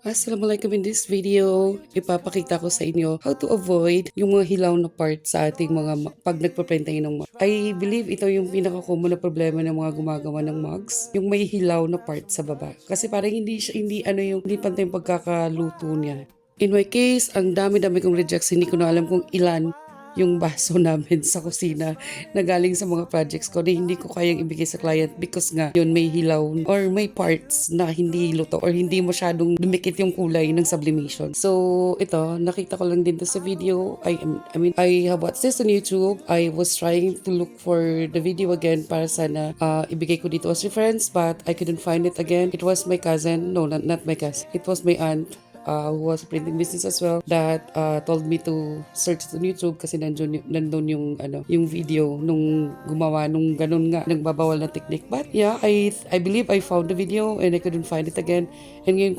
Assalamualaikum. In this video, ipapakita ko sa inyo how to avoid yung mga hilaw na part sa ating pag nagpa-print tayo ng mug. I believe ito yung pinaka-common na problema ng mga gumagawa ng mugs, yung may hilaw na part sa baba. Kasi parang hindi pantay yung pagkakaluto niya. In my case, ang dami-dami kong rejects, hindi ko na alam kung ilan yung baso namin sa kusina na galing sa mga projects ko na hindi ko kayang ibigay sa client because nga yun may hilaw or may parts na hindi luto or hindi masyadong dumikit yung kulay ng sublimation. So ito, nakita ko lang din to sa video. I have watched this on YouTube. I was trying to look for the video again para sana ibigay ko dito as reference, but I couldn't find it again. It was my cousin, no, not my cousin. It was my aunt who was printing business as well that told me to search on YouTube kasi nandun yung video nung gumawa nung ganun nga nagbabawal na technique. But yeah, I believe I found the video and I couldn't find it again, and ngayon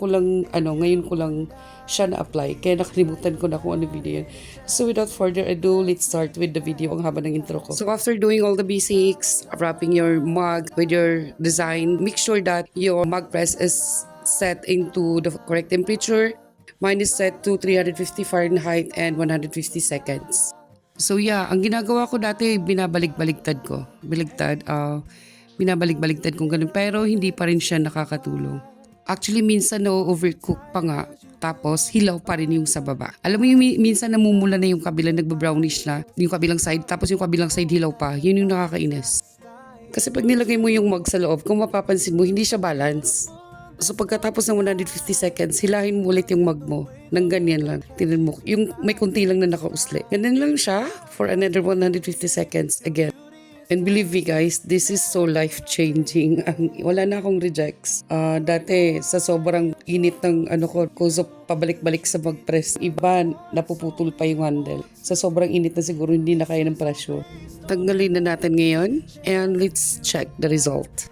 ko lang siya na-apply kaya nakalimutan ko na kung ano video yun. So without further ado, let's start with the video. Ang haba ng intro ko. So after doing all the basics, wrapping your mug with your design, make sure that your mug press is set into the correct temperature. Mine is set to 350 Fahrenheit and 150 seconds. So yeah, ang ginagawa ko dati, binabalik-baligtad ko. Binabalik-baligtad kong ganun, pero hindi pa rin siya nakakatulong. Actually, minsan na-overcook pa nga, tapos hilaw pa rin yung sa baba. Alam mo yung minsan namumula na yung kabilang, nagbe-brownish na, yung kabilang side, tapos yung kabilang side hilaw pa. Yun yung nakakainis. Kasi pag nilagay mo yung mug sa loob, kung mapapansin mo, hindi siya balance. So pagkatapos ng 150 seconds, hilahin mo ulit yung mug mo. Nang ganyan lang. Tingnan mo, yung may kunti lang na nakausli. Ganyan lang siya for another 150 seconds again. And believe me guys, this is so life-changing. Wala na akong rejects. Dati, sa sobrang init ng cause of pabalik-balik sa mag-press, iba, napuputol pa yung handle. Sa sobrang init na siguro, hindi na kaya ng pressure. Tanggalin na natin ngayon, and let's check the result.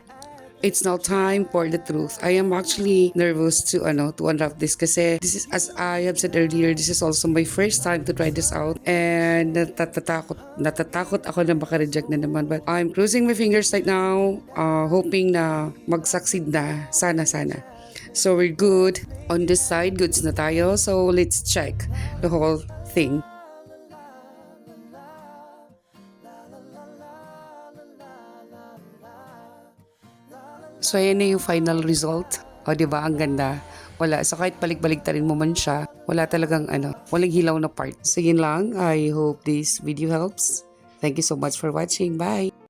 It's now time for the truth. I am actually nervous to unwrap this kasi this is, as I have said earlier, this is also my first time to try this out, and natatakot ako na maka-reject na naman, but I'm crossing my fingers right now, hoping na mag-succeed na, sana. So we're good on this side, goods na tayo, so let's check the whole thing. So ayan na yung final result. O diba, ang ganda. Wala, so kahit balik-baliktarin mo man siya, wala talagang walang hilaw na part. So yun lang, I hope this video helps. Thank you so much for watching. Bye!